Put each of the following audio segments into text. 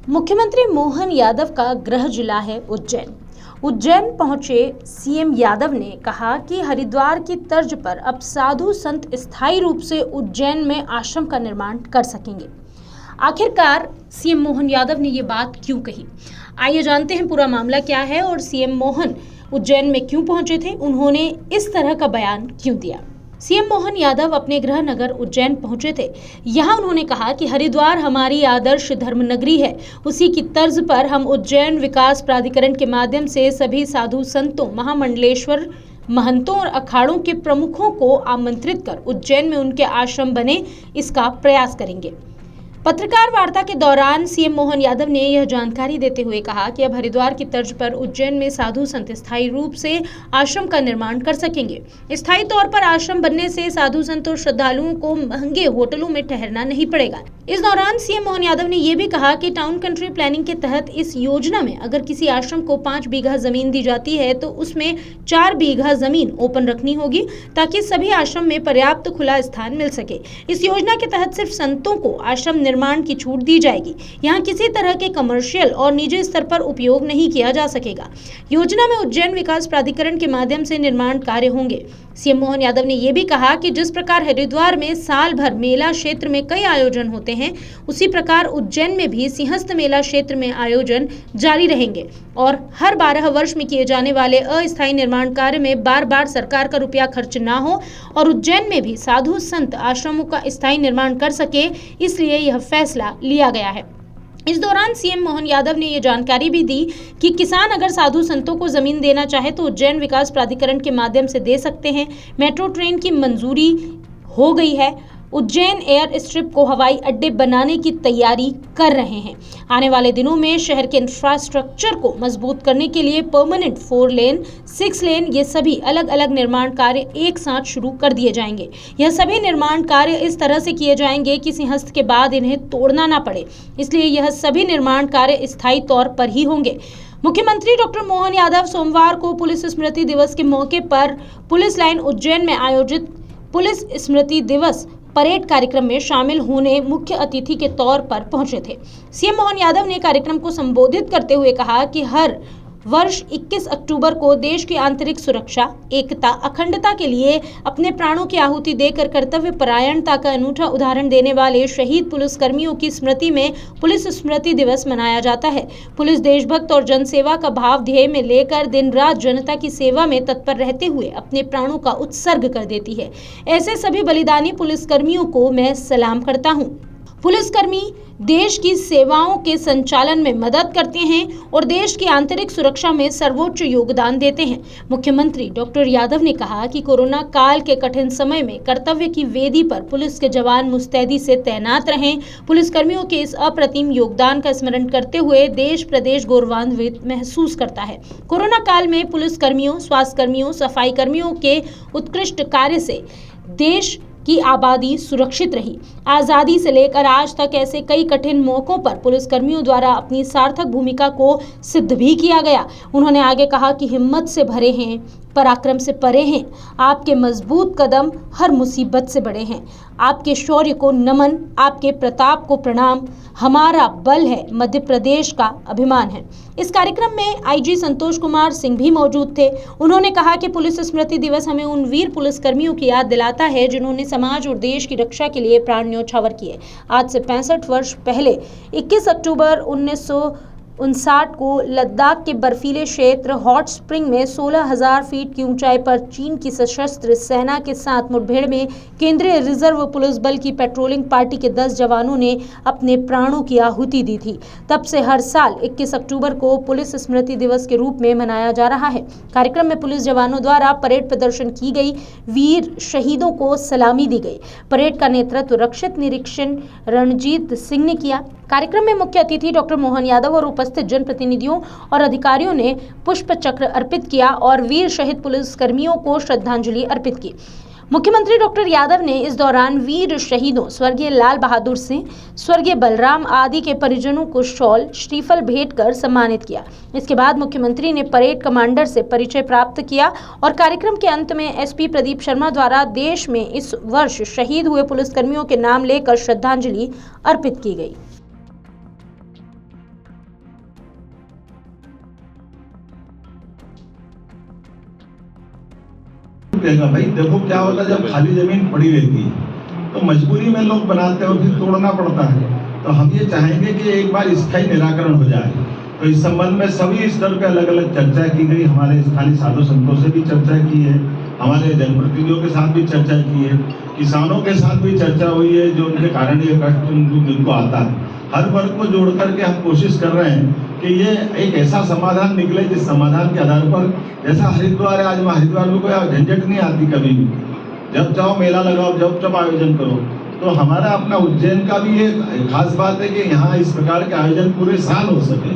मुख्यमंत्री मोहन यादव का गृह जिला है उज्जैन। उज्जैन पहुंचे सीएम यादव ने कहा कि हरिद्वार की तर्ज पर अब साधु संत स्थायी रूप से उज्जैन में आश्रम का निर्माण कर सकेंगे। आखिरकार सीएम मोहन यादव ने ये बात क्यों कही, आइए जानते हैं पूरा मामला क्या है और सीएम मोहन उज्जैन में क्यों पहुंचे थे, उन्होंने इस तरह का बयान क्यों दिया। सीएम मोहन यादव अपने गृह नगर उज्जैन पहुंचे थे। यहां उन्होंने कहा कि हरिद्वार हमारी आदर्श धर्म नगरी है, उसी की तर्ज पर हम उज्जैन विकास प्राधिकरण के माध्यम से सभी साधु संतों, महामंडलेश्वर महंतों और अखाड़ों के प्रमुखों को आमंत्रित कर उज्जैन में उनके आश्रम बने, इसका प्रयास करेंगे। पत्रकार वार्ता के दौरान सीएम मोहन यादव ने यह जानकारी देते हुए कहा कि अब हरिद्वार की तर्ज पर उज्जैन में साधु संत स्थायी रूप से आश्रम का निर्माण कर सकेंगे। स्थायी तौर पर आश्रम बनने से साधु संत और श्रद्धालुओं को महंगे होटलों में ठहरना नहीं पड़ेगा। इस दौरान सीएम मोहन यादव ने यह भी कहा कि टाउन कंट्री प्लानिंग के तहत इस योजना में अगर किसी आश्रम को 5 बीघा जमीन दी जाती है तो उसमें 4 बीघा जमीन ओपन रखनी होगी ताकि सभी आश्रम में पर्याप्त खुला स्थान मिल सके। इस योजना के तहत सिर्फ संतों को आश्रम निर्माण की छूट दी जाएगी। यहाँ किसी तरह के कमर्शियल और निजी स्तर पर उपयोग नहीं किया जा सकेगा। योजना में उज्जैन विकास प्राधिकरण के माध्यम से निर्माण कार्य होंगे। सीएम मोहन यादव ने यह भी कहा कि जिस प्रकार हरिद्वार में साल भर मेला क्षेत्र में कई आयोजन होते हैं, उसी प्रकार उज्जैन में भी सिंहस्थ मेला क्षेत्र में आयोजन जारी रहेंगे और हर 12 वर्ष में किए जाने वाले अस्थायी निर्माण कार्य में बार बार सरकार का रुपया खर्च ना हो और उज्जैन में भी साधु संत आश्रमों का स्थायी निर्माण कर सके, इसलिए यह फैसला लिया गया है। इस दौरान सीएम मोहन यादव ने ये जानकारी भी दी कि किसान अगर साधु संतों को जमीन देना चाहे तो उज्जैन विकास प्राधिकरण के माध्यम से दे सकते हैं। मेट्रो ट्रेन की मंजूरी हो गई है। उज्जैन एयर स्ट्रिप को हवाई अड्डे बनाने की तैयारी कर रहे हैं। आने वाले दिनों में शहर के इंफ्रास्ट्रक्चर को मजबूत करने के लिए परमानेंट 4 लेन, 6 लेन, ये सभी अलग अलग निर्माण कार्य एक साथ शुरू कर दिए जाएंगे। यह सभी निर्माण कार्य इस तरह से किए जाएंगे कि सिंहस्थ के बाद इन्हें तोड़ना ना पड़े, इसलिए यह सभी निर्माण कार्य स्थायी तौर पर ही होंगे। मुख्यमंत्री डॉक्टर मोहन यादव सोमवार को पुलिस स्मृति दिवस के मौके पर पुलिस लाइन उज्जैन में आयोजित पुलिस स्मृति दिवस परेड कार्यक्रम में शामिल होने मुख्य अतिथि के तौर पर पहुंचे थे। सीएम मोहन यादव ने कार्यक्रम को संबोधित करते हुए कहा कि हर वर्ष 21 अक्टूबर को देश की आंतरिक सुरक्षा, एकता, अखंडता के लिए अपने प्राणों की आहुति देकर कर्तव्य परायणता का अनूठा उदाहरण देने वाले शहीद पुलिसकर्मियों की स्मृति में पुलिस स्मृति दिवस मनाया जाता है। पुलिस देशभक्त और जनसेवा का भाव ध्येय में लेकर दिन रात जनता की सेवा में तत्पर रहते हुए अपने प्राणों का उत्सर्ग कर देती है। ऐसे सभी बलिदानी पुलिसकर्मियों को मैं सलाम करता हूँ। पुलिसकर्मी देश की सेवाओं के संचालन में मदद करते हैं और देश की आंतरिक सुरक्षा में सर्वोच्च योगदान देते हैं। मुख्यमंत्री डॉक्टर यादव ने कहा कि कोरोना काल के कठिन समय में कर्तव्य की वेदी पर पुलिस के जवान मुस्तैदी से तैनात रहें। पुलिसकर्मियों के इस अप्रतिम योगदान का स्मरण करते हुए देश प्रदेश गौरवान्वित महसूस करता है। कोरोना काल में पुलिसकर्मियों, स्वास्थ्य कर्मियों, सफाई कर्मियों के उत्कृष्ट कार्य से देश की आबादी सुरक्षित रही। आज़ादी से लेकर आज तक ऐसे कई कठिन मौकों पर पुलिसकर्मियों द्वारा अपनी सार्थक भूमिका को सिद्ध भी किया गया। उन्होंने आगे कहा कि हिम्मत से भरे हैं, पराक्रम से परे हैं, आपके मजबूत कदम हर मुसीबत से बड़े हैं। आपके शौर्य को नमन, आपके प्रताप को प्रणाम, हमारा बल है, मध्य प्रदेश का अभिमान है। इस कार्यक्रम में आईजी संतोष कुमार सिंह भी मौजूद थे। उन्होंने कहा कि पुलिस स्मृति दिवस हमें उन वीर पुलिसकर्मियों की याद दिलाता है जिन्होंने समाज और देश की रक्षा के लिए प्राण न्योछावर किए। आज से 65 वर्ष पहले 21 अक्टूबर 1959 को लद्दाख के बर्फीले क्षेत्र हॉट स्प्रिंग में 16,000 फीट की ऊंचाई पर चीन की सशस्त्र सेना के साथ मुठभेड़ में केंद्रीय रिजर्व पुलिस बल की पेट्रोलिंग पार्टी के 10 जवानों ने अपने प्राणों की आहुति दी थी। तब से हर साल 21 अक्टूबर को पुलिस स्मृति दिवस के रूप में मनाया जा रहा है। कार्यक्रम में पुलिस जवानों द्वारा परेड प्रदर्शन की गई, वीर शहीदों को सलामी दी गई। परेड का नेतृत्व रक्षित निरीक्षण रणजीत सिंह ने किया। कार्यक्रम में मुख्य अतिथि डॉक्टर मोहन यादव और उपस्थित जनप्रतिनिधियों और अधिकारियों ने पुष्प चक्र अर्पित किया और वीर शहीद पुलिसकर्मियों को श्रद्धांजलि अर्पित की। मुख्यमंत्री डॉक्टर यादव ने इस दौरान वीर शहीदों स्वर्गीय लाल बहादुर सिंह, स्वर्गीय बलराम आदि के परिजनों को शॉल, श्रीफल भेंट कर सम्मानित किया। इसके बाद मुख्यमंत्री ने परेड कमांडर से परिचय प्राप्त किया और कार्यक्रम के अंत में एसपी प्रदीप शर्मा द्वारा देश में इस वर्ष शहीद हुए पुलिसकर्मियों के नाम लेकर श्रद्धांजलि अर्पित की गई। कहेगा भाई देखो क्या होता है जब खाली जमीन पड़ी रहती है तो मजबूरी में लोग बनाते हैं और फिर तोड़ना पड़ता है। तो हम ये चाहेंगे कि एक बार स्थायी निराकरण हो जाए। तो इस संबंध में सभी स्तर पे अलग अलग चर्चा की गई, हमारे स्थानीय साधु संतों से भी चर्चा की है, हमारे जनप्रतिनिधियों के साथ भी चर्चा की है, किसानों के साथ भी चर्चा हुई है जो उनके कारण ये कष्ट उनको आता है। हर वर्ग को जोड़ करके हम कोशिश कर रहे हैं कि ये एक ऐसा समाधान निकले जिस समाधान के आधार पर, जैसा हरिद्वार है, आज वहाँ हरिद्वार में कोई झंझट नहीं आती कभी भी, जब चाहो मेला लगाओ, जब चाहो आयोजन करो। तो हमारा अपना उज्जैन का भी ये खास बात है कि यहाँ इस प्रकार के आयोजन पूरे साल हो सके,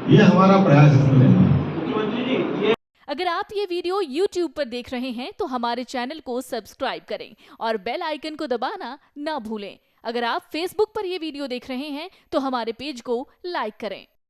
ये हमारा प्रयास इसमें रहेगा। अगर आप ये वीडियो YouTube पर देख रहे हैं तो हमारे चैनल को सब्सक्राइब करें और बेल आइकन को दबाना ना भूलें। अगर आप Facebook पर ये वीडियो देख रहे हैं तो हमारे पेज को लाइक करें।